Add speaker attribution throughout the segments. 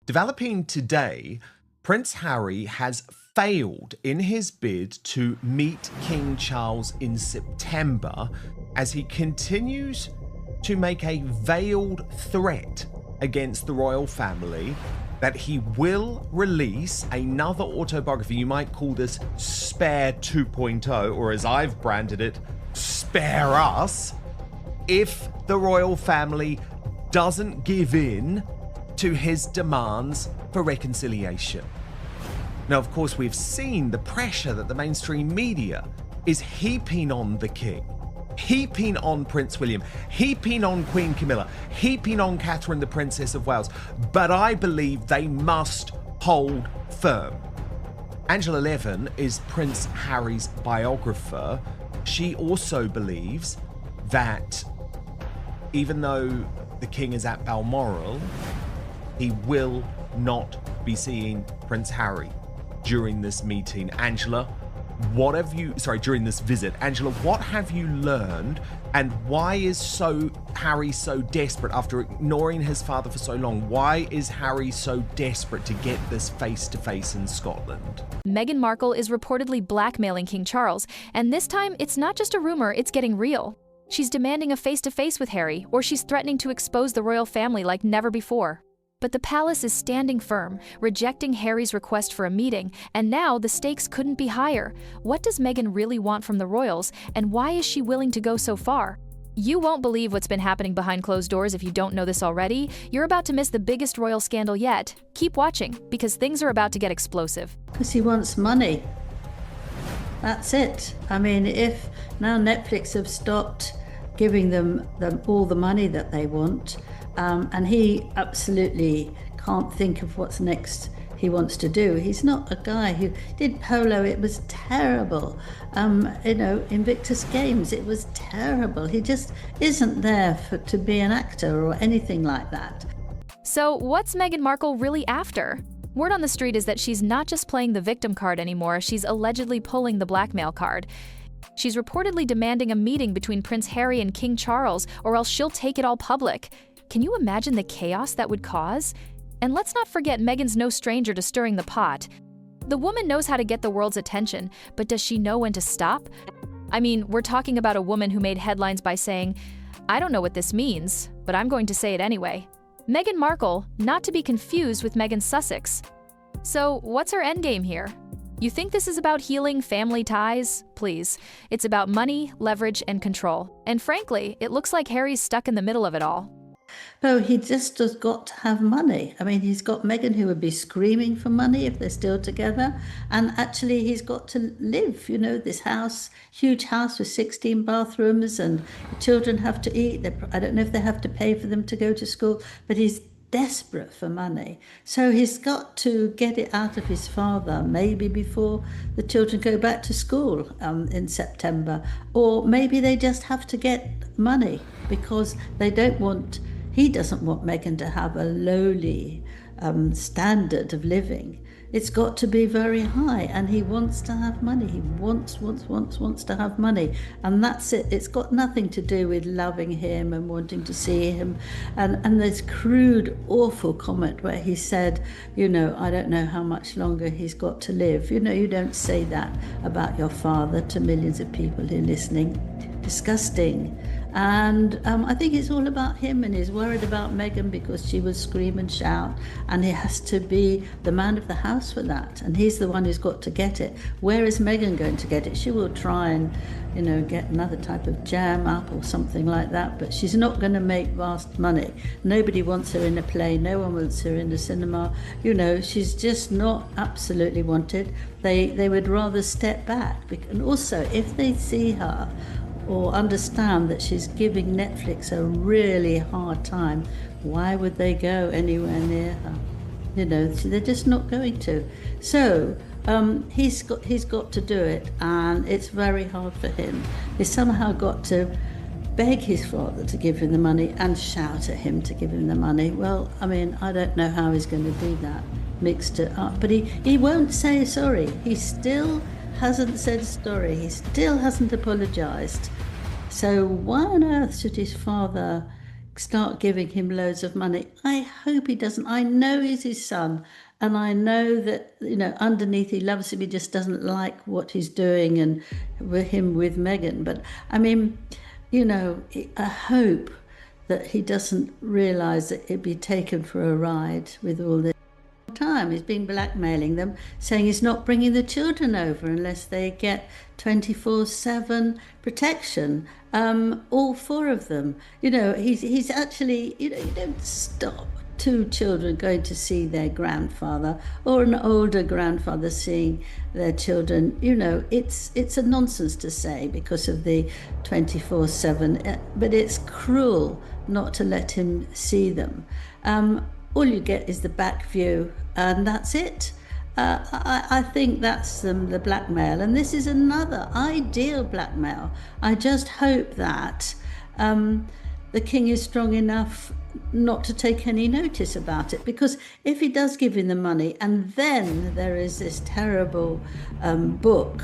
Speaker 1: Developing today, Prince Harry has failed in his bid to meet King Charles in September as he continues to make a veiled threat against the royal family that he will release another autobiography. You might call this Spare 2.0, or as I've branded it, Spare Us, if the royal family doesn't give in to his demands for reconciliation. Now, of course, we've seen the pressure that the mainstream media is heaping on the king, heaping on Prince William, heaping on Queen Camilla, heaping on Catherine, the Princess of Wales. But I believe they must hold firm. Angela Levin is Prince Harry's biographer. She also believes that even though the king is at Balmoral, he will not be seeing Prince Harry during this meeting. Angela, during this visit. Angela, what have you learned, and why is Harry so desperate after ignoring his father for so long? Why is Harry so desperate to get this face-to-face in Scotland?
Speaker 2: Meghan Markle is reportedly blackmailing King Charles, and this time it's not just a rumor, it's getting real. She's demanding a face-to-face with Harry, or she's threatening to expose the royal family like never before. But the palace is standing firm, rejecting Harry's request for a meeting, and now the stakes couldn't be higher. What does Meghan really want from the royals, and why is she willing to go so far? You won't believe what's been happening behind closed doors if you don't know this already. You're about to miss the biggest royal scandal yet. Keep watching, because things are about to get explosive.
Speaker 3: Because he wants money. That's it. I mean, if now Netflix have stopped giving them all the money that they want, and he absolutely can't think of what's next he wants to do. He's not a guy who did polo. It was terrible. Invictus Games, it was terrible. He just isn't there to be an actor or anything like that.
Speaker 2: So what's Meghan Markle really after? Word on the street is that she's not just playing the victim card anymore, she's allegedly pulling the blackmail card. She's reportedly demanding a meeting between Prince Harry and King Charles, or else she'll take it all public. Can you imagine the chaos that would cause? And let's not forget Meghan's no stranger to stirring the pot. The woman knows how to get the world's attention, but does she know when to stop? I mean, we're talking about a woman who made headlines by saying, "I don't know what this means, but I'm going to say it anyway." Meghan Markle, not to be confused with Meghan Sussex. So what's her endgame here? You think this is about healing family ties? Please. It's about money, leverage, and control. And frankly, it looks like Harry's stuck in the middle of it all.
Speaker 3: No, he just has got to have money. I mean, he's got Meghan, who would be screaming for money if they're still together. And actually, he's got to live, this house, huge house with 16 bathrooms, and the children have to eat. I don't know if they have to pay for them to go to school, but he's desperate for money. So he's got to get it out of his father, maybe before the children go back to school in September. Or maybe they just have to get money because he doesn't want Meghan to have a lowly standard of living. It's got to be very high, and he wants to have money. He wants to have money, and that's it. It's got nothing to do with loving him and wanting to see him. And this crude, awful comment where he said, I don't know how much longer he's got to live. You don't say that about your father to millions of people who are listening. Disgusting. And I think it's all about him, and he's worried about Meghan because she will scream and shout, and he has to be the man of the house for that, and he's the one who's got to get it. Where is Meghan going to get it? She will try and get another type of jam up or something like that, but she's not going to make vast money. Nobody wants her in a play, no one wants her in the cinema. She's just not absolutely wanted. They would rather step back. And also, if they see her or understand that she's giving Netflix a really hard time, why would they go anywhere near her? They're just not going to. So he's got to do it, and it's very hard for him. He's somehow got to beg his father to give him the money and shout at him to give him the money. Well, I mean, I don't know how he's going to do that, mixed it up. But he won't say sorry. He still hasn't said sorry. He still hasn't apologised. So why on earth should his father start giving him loads of money. I hope he doesn't. I know he's his son, and I know that, underneath he loves him. He just doesn't like what he's doing and with Meghan. But I mean, I hope that he doesn't realize that he'd be taken for a ride with all this. Time he's been blackmailing them, saying he's not bringing the children over unless they get 24/7 protection, all four of them. He's actually, you don't stop two children going to see their grandfather, or an older grandfather seeing their children. It's a nonsense to say because of the 24/7, but it's cruel not to let him see them. All you get is the back view, and that's it. I think that's the blackmail, and this is another ideal blackmail. I just hope that the king is strong enough not to take any notice about it, because if he does give him the money, and then there is this terrible book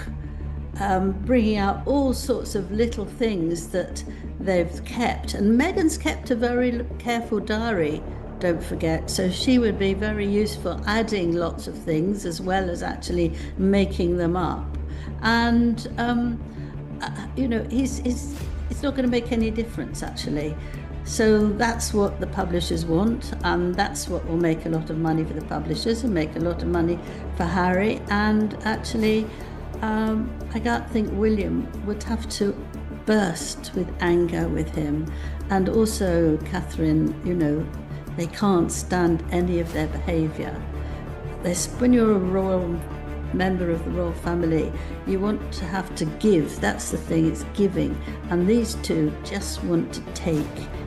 Speaker 3: bringing out all sorts of little things that they've kept, and Meghan's kept a very careful diary, don't forget, so she would be very useful adding lots of things as well as actually making them up. And it's not going to make any difference actually. So that's what the publishers want, and that's what will make a lot of money for the publishers and make a lot of money for Harry. And actually I don't think William would have to burst with anger with him, and also Catherine. They can't stand any of their behaviour. When you're a royal member of the royal family, you want to have to give. That's the thing, it's giving. And these two just want to take.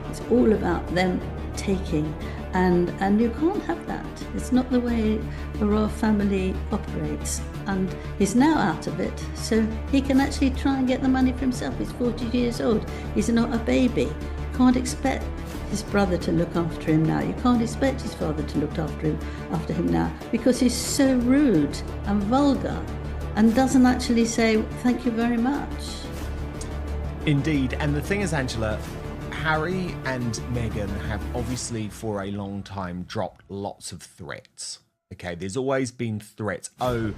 Speaker 3: It's all about them taking. And you can't have that. It's not the way a royal family operates. And he's now out of it, so he can actually try and get the money for himself. He's 40 years old. He's not a baby. Can't expect his brother to look after him now. You can't expect his father to look after him now, because he's so rude and vulgar and doesn't actually say thank you very much.
Speaker 1: Indeed. And the thing is, Angela, Harry and Meghan have obviously for a long time dropped lots of threats. Okay, there's always been threats. Oh,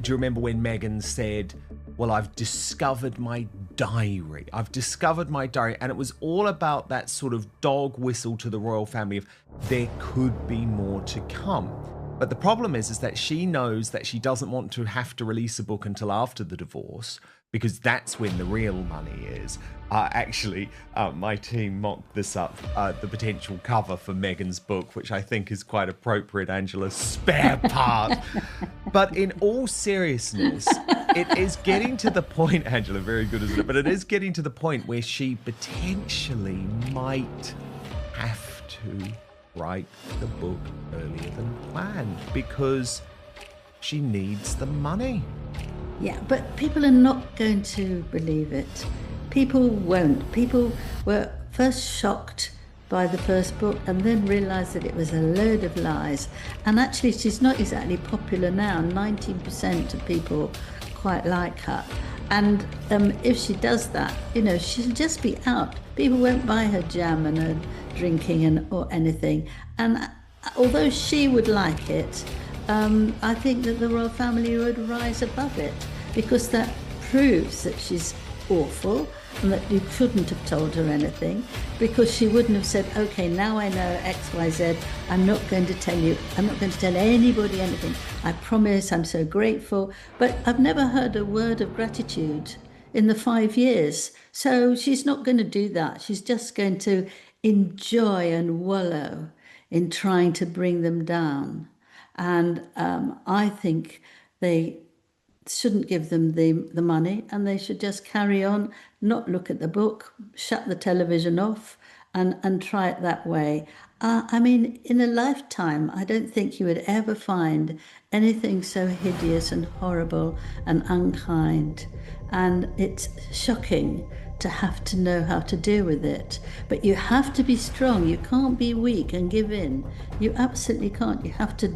Speaker 1: do you remember when Meghan said, well, I've discovered my diary. I've discovered my diary. And it was all about that sort of dog whistle to the royal family of there could be more to come. But the problem is that she knows that she doesn't want to have to release a book until after the divorce, because that's when the real money is. My team mocked this up, the potential cover for Meghan's book, which I think is quite appropriate, Angela, spare part. But in all seriousness, it is getting to the point, Angela, very good, isn't it? But it is getting to the point where she potentially might have to write the book earlier than planned, because she needs the money.
Speaker 3: Yeah, but people are not going to believe it. People won't. People were first shocked by the first book and then realised that it was a load of lies. And actually, she's not exactly popular now. 19% of people quite like her. And if she does that, she'll just be out. People won't buy her jam and her drinking or anything. And although she would like it, I think that the royal family would rise above it, because that proves that she's awful and that you couldn't have told her anything, because she wouldn't have said, okay, now I know XYZ, I'm not going to tell you, I'm not going to tell anybody anything, I promise, I'm so grateful. But I've never heard a word of gratitude in the 5 years, so she's not going to do that. She's just going to enjoy and wallow in trying to bring them down. And I think they shouldn't give them the money, and they should just carry on, not look at the book, shut the television off, and try it that way. In a lifetime, I don't think you would ever find anything so hideous and horrible and unkind. And it's shocking to have to know how to deal with it. But you have to be strong. You can't be weak and give in. You absolutely can't. You have to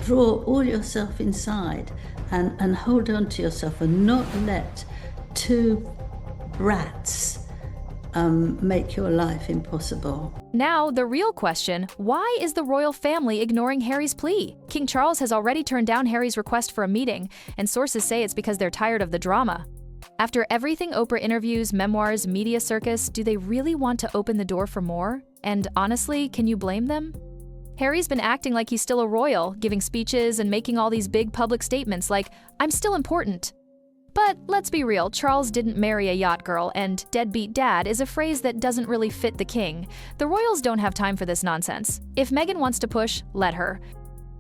Speaker 3: draw all yourself inside and hold on to yourself and not let two brats make your life impossible.
Speaker 2: Now, the real question, why is the royal family ignoring Harry's plea? King Charles has already turned down Harry's request for a meeting, and sources say it's because they're tired of the drama. After everything Oprah interviews, memoirs, media circus, do they really want to open the door for more? And honestly, can you blame them? Harry's been acting like he's still a royal, giving speeches and making all these big public statements like, "I'm still important." But let's be real, Charles didn't marry a yacht girl, and deadbeat dad is a phrase that doesn't really fit the king. The royals don't have time for this nonsense. If Meghan wants to push, let her.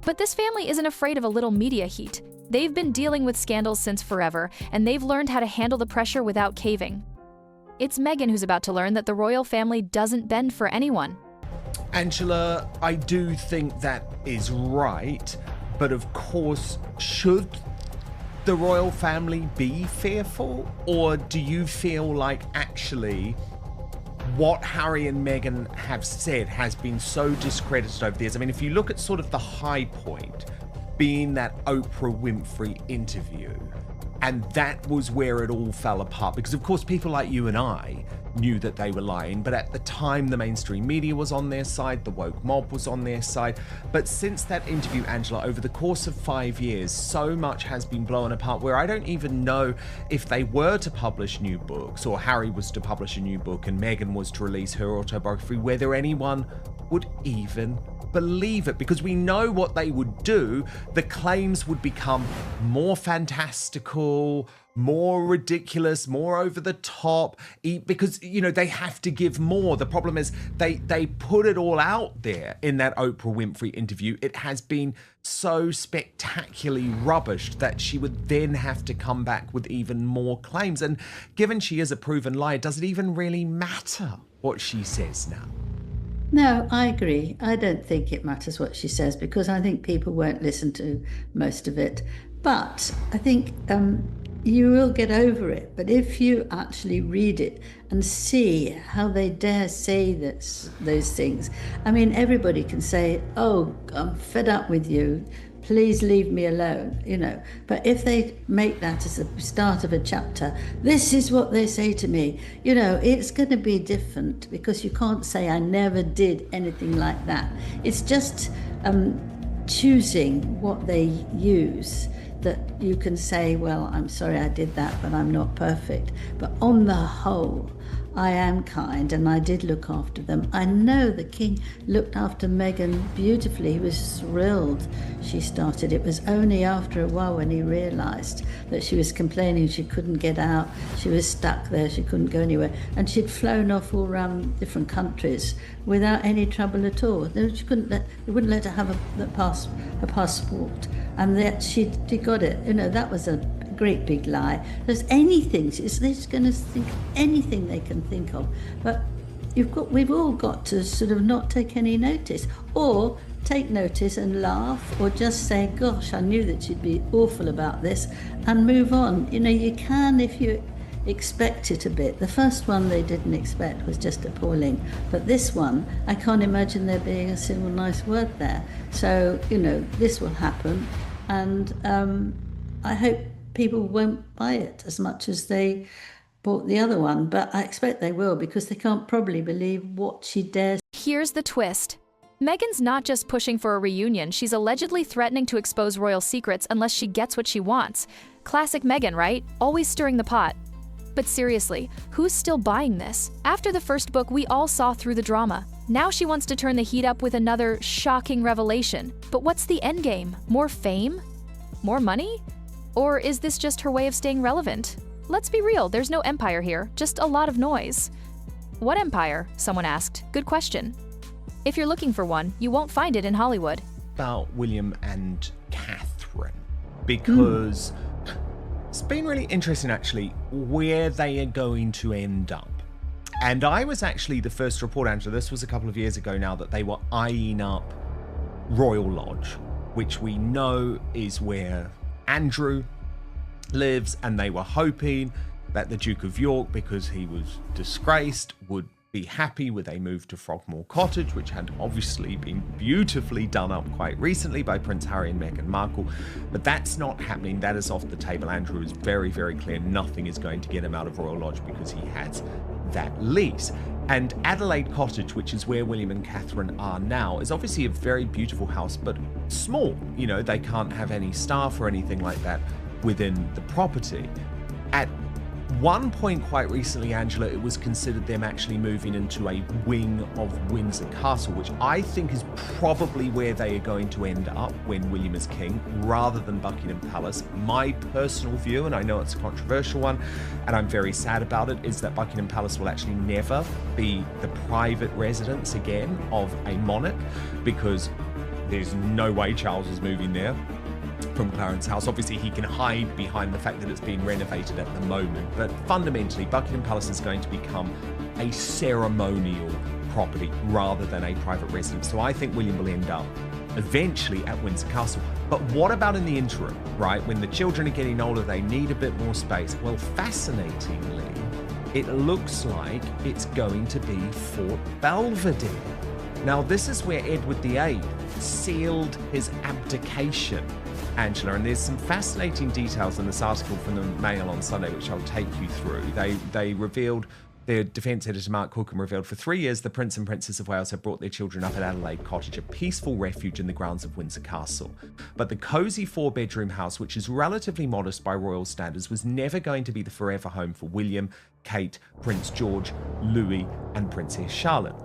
Speaker 2: But this family isn't afraid of a little media heat. They've been dealing with scandals since forever, and they've learned how to handle the pressure without caving. It's Meghan who's about to learn that the royal family doesn't bend for anyone.
Speaker 1: Angela, I do think that is right, but of course, should the royal family be fearful? Or do you feel like actually what Harry and Meghan have said has been so discredited over the years? I mean, if you look at sort of the high point being that Oprah Winfrey interview, and that was where it all fell apart, because of course people like you and I knew that they were lying, but at the time the mainstream media was on their side, the woke mob was on their side. But since that interview, Angela, over the course of 5 years, so much has been blown apart where I don't even know if they were to publish new books, or Harry was to publish a new book and Meghan was to release her autobiography, whether anyone would even believe it, because we know what they would do. The claims would become more fantastical, more ridiculous, more over the top, because, you know, they have to give more. The problem is they put it all out there in that Oprah Winfrey interview. It has been so spectacularly rubbished that she would then have to come back with even more claims. And given she is a proven liar, does it even really matter what she says now?
Speaker 3: No, I agree. I don't think it matters what she says, because I think people won't listen to most of it. But I think you will get over it. But if you actually read it and see how they dare say those things, I mean, everybody can say, "Oh, I'm fed up with you. Please leave me alone," you know. But if they make that as the start of a chapter, "This is what they say to me," you know, it's going to be different, because you can't say, "I never did anything like that." It's just choosing what they use, that you can say, "Well, I'm sorry I did that, but I'm not perfect. But on the whole, I am kind and I did look after them." I know the king looked after Meghan beautifully. He was thrilled she started. It was only after a while when he realised that she was complaining she couldn't get out. She was stuck there. She couldn't go anywhere. And she'd flown off all around different countries without any trouble at all. They wouldn't let her have a passport. And that she got it. You know, that was a great big lie. There's anything, they're just going to think anything they can think of. But we've all got to sort of not take any notice, or take notice and laugh, or just say, "Gosh, I knew that she'd be awful about this," and move on. You know, you can if you expect it a bit. The first one they didn't expect was just appalling, but this one, I can't imagine there being a single nice word there. So, you know, this will happen, and I hope people won't buy it as much as they bought the other one, but I expect they will, because they can't probably believe what she dares.
Speaker 2: Here's the twist. Meghan's not just pushing for a reunion, she's allegedly threatening to expose royal secrets unless she gets what she wants. Classic Meghan, right? Always stirring the pot. But seriously, who's still buying this? After the first book, we all saw through the drama. Now she wants to turn the heat up with another shocking revelation. But what's the endgame? More fame? More money? Or is this just her way of staying relevant? Let's be real, there's no empire here, just a lot of noise. What empire? Someone asked. Good question. If you're looking for one, you won't find it in Hollywood.
Speaker 1: About William and Catherine, because it's been really interesting actually where they are going to end up. And I was actually the first to report, Angela, this was a couple of years ago now, that they were eyeing up Royal Lodge, which we know is where Andrew lives, and they were hoping that the Duke of York, because he was disgraced, would be happy with a move to Frogmore Cottage, which had obviously been beautifully done up quite recently by Prince Harry and Meghan Markle. But that's not happening. That is off the table. Andrew is very, very clear. Nothing is going to get him out of Royal Lodge, because he has that lease. And Adelaide Cottage, which is where William and Catherine are now, is obviously a very beautiful house, but small. You know, they can't have any staff or anything like that within the property. At one point quite recently, Angela, it was considered them actually moving into a wing of Windsor Castle, which I think is probably where they are going to end up when William is king, rather than Buckingham Palace. My personal view, and I know it's a controversial one, and I'm very sad about it, is that Buckingham Palace will actually never be the private residence again of a monarch, because there's no way Charles is moving there from Clarence House. Obviously, he can hide behind the fact that it's being renovated at the moment, but fundamentally, Buckingham Palace is going to become a ceremonial property rather than a private residence. So I think William will end up eventually at Windsor Castle. But what about in the interim, right? When the children are getting older, they need a bit more space. Well, fascinatingly, it looks like it's going to be Fort Belvedere. Now, this is where Edward VIII sealed his abdication, Angela, and there's some fascinating details in this article from the Mail on Sunday, which I'll take you through. They revealed, their defence editor Mark Cookham revealed, for 3 years the Prince and Princess of Wales have brought their children up at Adelaide Cottage, a peaceful refuge in the grounds of Windsor Castle. But the cosy 4-bedroom house, which is relatively modest by royal standards, was never going to be the forever home for William, Kate, Prince George, Louis, and Princess Charlotte.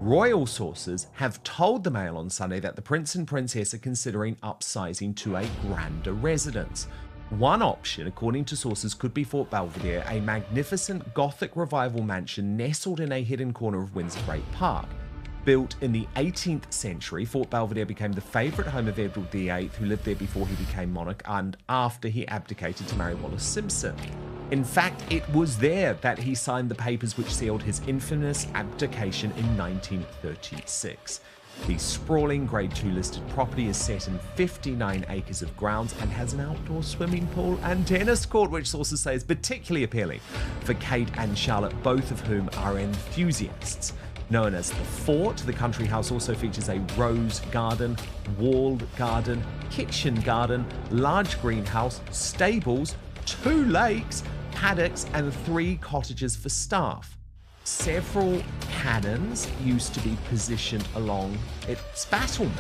Speaker 1: Royal sources have told the Mail on Sunday that the Prince and Princess are considering upsizing to a grander residence. One option, according to sources, could be Fort Belvedere, a magnificent Gothic revival mansion nestled in a hidden corner of Windsor Great Park. Built in the 18th century, Fort Belvedere became the favourite home of Edward VIII, who lived there before he became monarch and after he abdicated to marry Wallis Simpson. In fact, it was there that he signed the papers which sealed his infamous abdication in 1936. The sprawling Grade 2 listed property is set in 59 acres of grounds and has an outdoor swimming pool and tennis court, which sources say is particularly appealing for Kate and Charlotte, both of whom are enthusiasts. Known as the Fort, the country house also features a rose garden, walled garden, kitchen garden, large greenhouse, stables, 2 lakes, paddocks, and 3 cottages for staff. Several cannons used to be positioned along its battlement.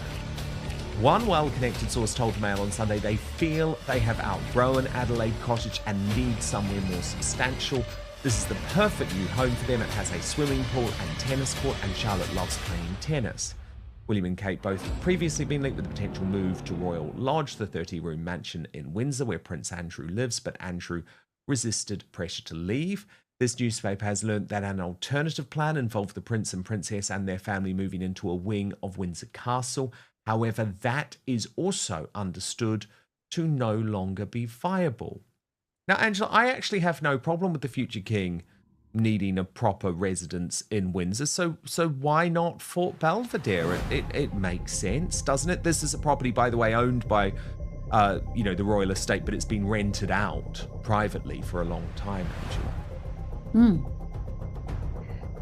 Speaker 1: One well-connected source told the Mail on Sunday they feel they have outgrown Adelaide Cottage and need somewhere more substantial. This is the perfect new home for them. It has a swimming pool and tennis court, and Charlotte loves playing tennis. William and Kate both have previously been linked with the potential move to Royal Lodge, the 30-room mansion in Windsor where Prince Andrew lives, but Andrew resisted pressure to leave. This newspaper has learnt that an alternative plan involved the Prince and Princess and their family moving into a wing of Windsor Castle. However, that is also understood to no longer be viable. Now, Angela, I actually have no problem with the future king needing a proper residence in Windsor, so why not Fort Belvedere? It makes sense, doesn't it? This is a property, by the way, owned by the royal estate, but it's been rented out privately for a long time, Angela.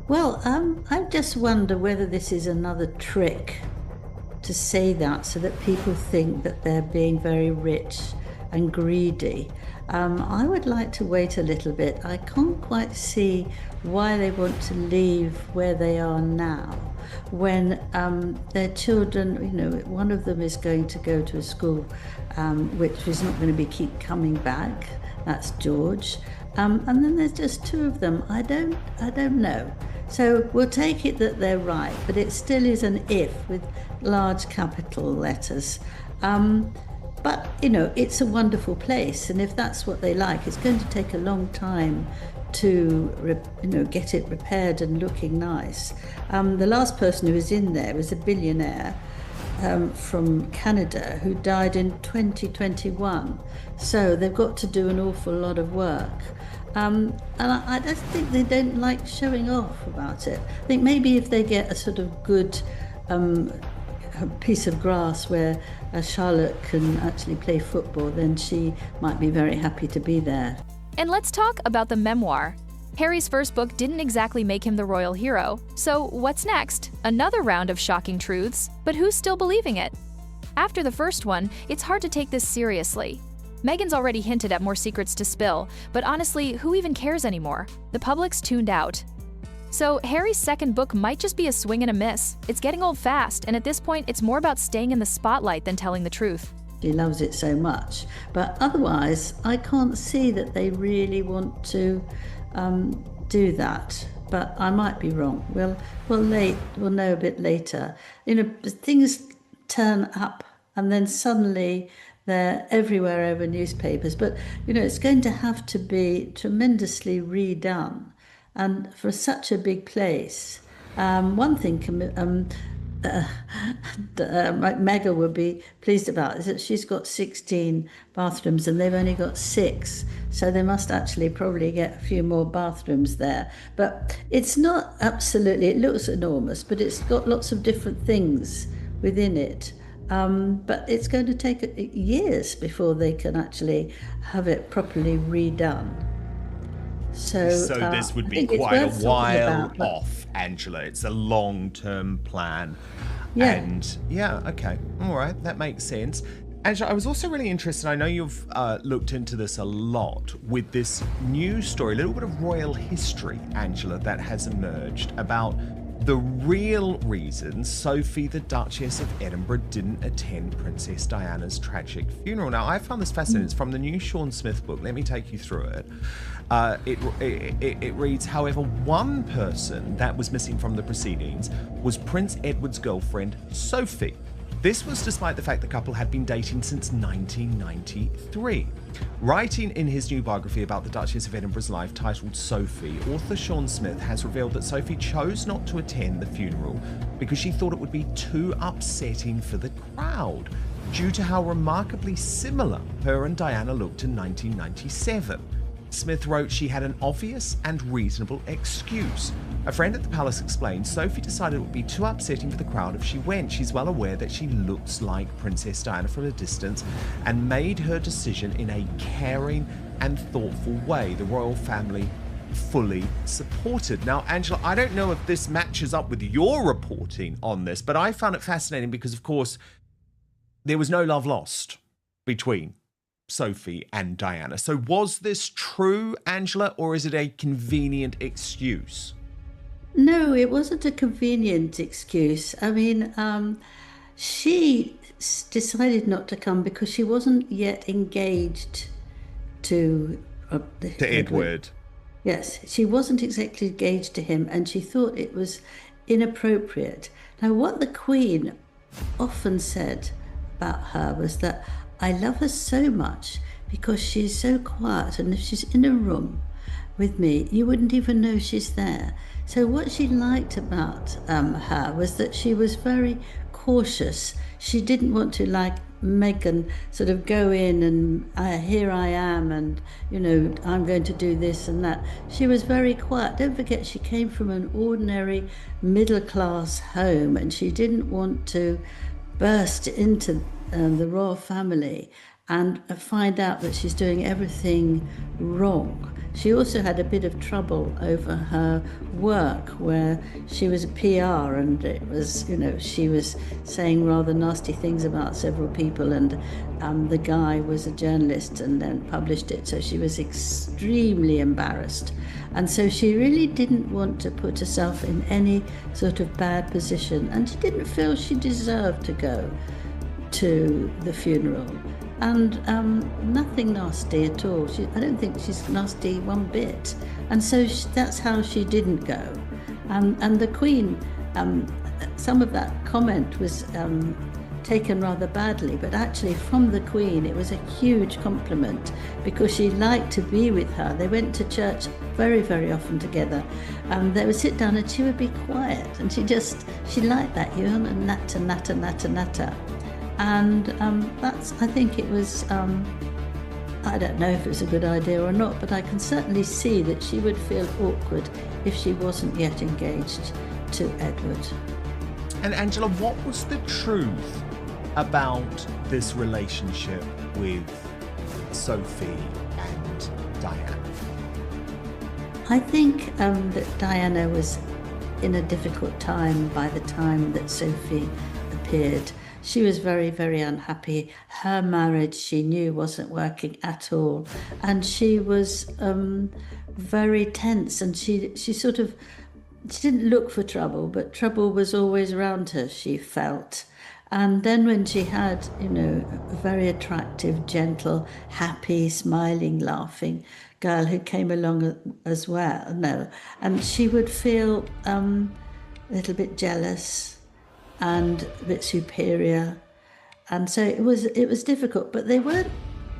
Speaker 3: Well, I just wonder whether this is another trick to say that so that people think that they're being very rich and greedy. I would like to wait a little bit. I can't quite see why they want to leave where they are now when their children, one of them is going to go to a school which is not going to keep coming back. That's George. And then there's just 2 of them. I don't know. So we'll take it that they're right, but it still is an if with large capital letters. But, it's a wonderful place, and if that's what they like, it's going to take a long time to, get it repaired and looking nice. The last person who was in there was a billionaire from Canada who died in 2021. So they've got to do an awful lot of work. And I just think they don't like showing off about it. I think maybe if they get a sort of good a piece of grass where Charlotte can actually play football, then she might be very happy to be there.
Speaker 2: And let's talk about the memoir. Harry's first book didn't exactly make him the royal hero. So what's next? Another round of shocking truths, but who's still believing it? After the first one, it's hard to take this seriously. Meghan's already hinted at more secrets to spill, but honestly, who even cares anymore? The public's tuned out. So Harry's second book might just be a swing and a miss. It's getting old fast, and at this point, it's more about staying in the spotlight than telling the truth.
Speaker 3: She loves it so much. But otherwise, I can't see that they really want to do that. But I might be wrong. We'll know a bit later. You know, things turn up and then suddenly they're everywhere over newspapers. But, you know, it's going to have to be tremendously redone. And for such a big place, one thing Meghan would be pleased about is that she's got 16 bathrooms and they've only got 6. So they must actually probably get a few more bathrooms there. But it's not absolutely, it looks enormous, but it's got lots of different things within it. But it's going to take years before they can actually have it properly redone. So
Speaker 1: this would be quite a while off, Angela. It's a long-term plan.
Speaker 3: Yeah.
Speaker 1: And yeah, okay. All right, that makes sense. Angela, I was also really interested, I know you've looked into this a lot, with this new story, a little bit of royal history, Angela, that has emerged about the real reason Sophie, the Duchess of Edinburgh, didn't attend Princess Diana's tragic funeral. Now, I found this fascinating. It's from the new Sean Smith book. Let me take you through it. It reads, however, one person that was missing from the proceedings was Prince Edward's girlfriend, Sophie. This was despite the fact the couple had been dating since 1993. Writing in his new biography about the Duchess of Edinburgh's life titled Sophie, author Sean Smith has revealed that Sophie chose not to attend the funeral because she thought it would be too upsetting for the crowd due to how remarkably similar her and Diana looked in 1997. Smith wrote she had an obvious and reasonable excuse. A friend at the palace explained Sophie decided it would be too upsetting for the crowd if she went. She's well aware that she looks like Princess Diana from a distance and made her decision in a caring and thoughtful way. The royal family fully supported. Now, Angela, I don't know if this matches up with your reporting on this, but I found it fascinating because, of course, there was no love lost between Sophie and Diana. So was this true, Angela, or is it a convenient excuse?
Speaker 3: No, it wasn't a convenient excuse. I mean, she decided not to come because she wasn't yet engaged to
Speaker 1: Edward.
Speaker 3: Yes, she wasn't exactly engaged to him, and she thought it was inappropriate. Now, what the Queen often said about her was that I love her so much because she's so quiet, and if she's in a room with me, you wouldn't even know she's there. So what she liked about her was that she was very cautious. She didn't want to, like Meghan, sort of go in and here I am, and you know, I'm going to do this and that. She was very quiet. Don't forget, she came from an ordinary middle-class home, and she didn't want to burst into the royal family and find out that she's doing everything wrong. She also had a bit of trouble over her work, where she was a PR, and it was, you know, she was saying rather nasty things about several people, and the guy was a journalist and then published it, so she was extremely embarrassed. And so she really didn't want to put herself in any sort of bad position, and she didn't feel she deserved to go to the funeral. And nothing nasty at all. I don't think she's nasty one bit. And so that's how she didn't go. And the Queen, some of that comment was taken rather badly, but actually from the Queen it was a huge compliment, because she liked to be with her. They went to church very, very often together. They would sit down and she would be quiet, and she liked that, you know, natter, natter, natter, natter. And I think it was, I don't know if it was a good idea or not, but I can certainly see that she would feel awkward if she wasn't yet engaged to Edward.
Speaker 1: And Angela, what was the truth about this relationship with Sophie and Diana?
Speaker 3: I think that Diana was in a difficult time by the time that Sophie appeared. She was very, very unhappy. Her marriage, she knew, wasn't working at all. And she was very tense, and she sort of she didn't look for trouble, but trouble was always around her, she felt. And then when she had, a very attractive, gentle, happy, smiling, laughing girl who came along as well, no, and she would feel a little bit jealous and a bit superior. And so it was difficult, but they weren't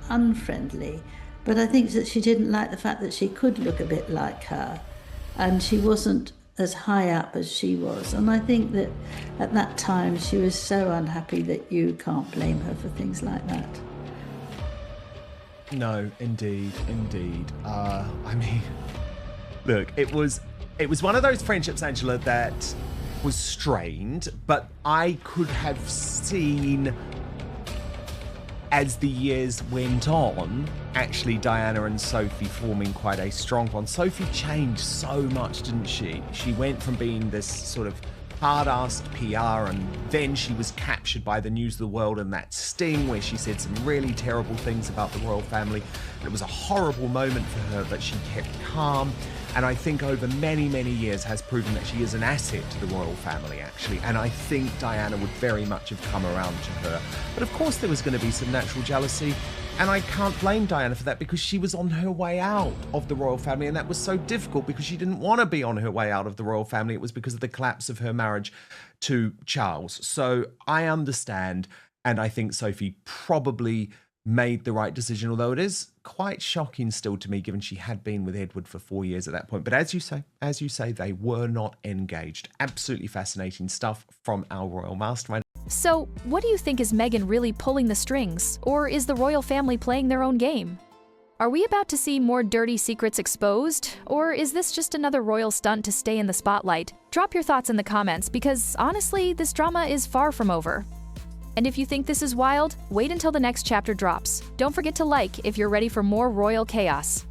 Speaker 3: unfriendly. But I think that she didn't like the fact that she could look a bit like her, and she wasn't as high up as she was. And I think that at that time she was so unhappy that you can't blame her for things like that.
Speaker 1: No, indeed. I mean, look, it was one of those friendships, Angela, that was strained, but I could have seen, as the years went on, actually Diana and Sophie forming quite a strong bond. Sophie changed so much, didn't she? She went from being this sort of hard-assed PR, and then she was captured by the News of the World and that sting where she said some really terrible things about the royal family. And it was a horrible moment for her, but she kept calm. And I think over many, many years has proven that she is an asset to the royal family, actually. And I think Diana would very much have come around to her. But of course there was going to be some natural jealousy. And I can't blame Diana for that, because she was on her way out of the royal family. And that was so difficult because she didn't want to be on her way out of the royal family. It was because of the collapse of her marriage to Charles. So I understand. And I think Sophie probably made the right decision, although it is quite shocking still to me, given she had been with Edward for 4 years at that point. But as you say, they were not engaged. Absolutely fascinating stuff from our royal mastermind.
Speaker 2: So, what do you think? Is Meghan really pulling the strings, or is the royal family playing their own game? Are we about to see more dirty secrets exposed, or is this just another royal stunt to stay in the spotlight? Drop your thoughts in the comments, because honestly, this drama is far from over. And if you think this is wild, wait until the next chapter drops. Don't forget to like if you're ready for more royal chaos.